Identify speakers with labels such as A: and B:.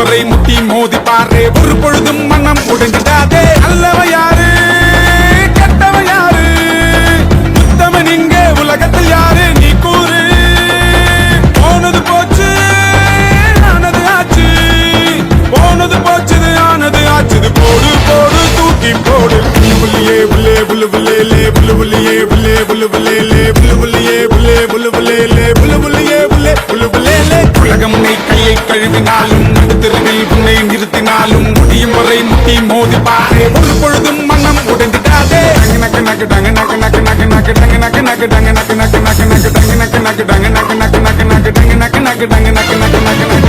A: முறை முட்டி மோதி பாரு ஒரு பொழுதும் மனம் உடைஞ்சிடாதே அல்லவ யாரு கெட்டவ யாரு உத்தமன் இங்கே உலகத்தில் யாரு நீ கூறு போனது போச்சு ஆனது ஆச்சு போனது போச்சுது ஆனது ஆச்சுது போடு போடு தூக்கி போடு புள்ளியே புள்ளே புல்லு புல்லே புல்லு புள்ளியே புள்ளே புல்லு புல்லே புல்லு புள்ளியே புள்ளே புல்லு புல்லே புல்லு புள்ளியே புல்லே புல்லு புல்லே உலகம் நீ கையை கழுவினாலும் தெருவில் உன்னை நிறுத்தினாலும் முடியும் வரை முட்டி மோதி பாரு ஒரு பொழுதும் மனம் உடைந்திடாதே நக்கு நக்கு டங்கு நக்கு நக்கு நக்கு நக்கு டங்கு நக்கு நக்கு டங்கு நக்கு நக்கு நக்கு நக்கு டங்கு நக்கு நக்கு டங்கு நக்கு நக்கு நக்கு நக்கு டங்கு நக்கு நக்கு டங்கு நக்கு நக்கு நக்கு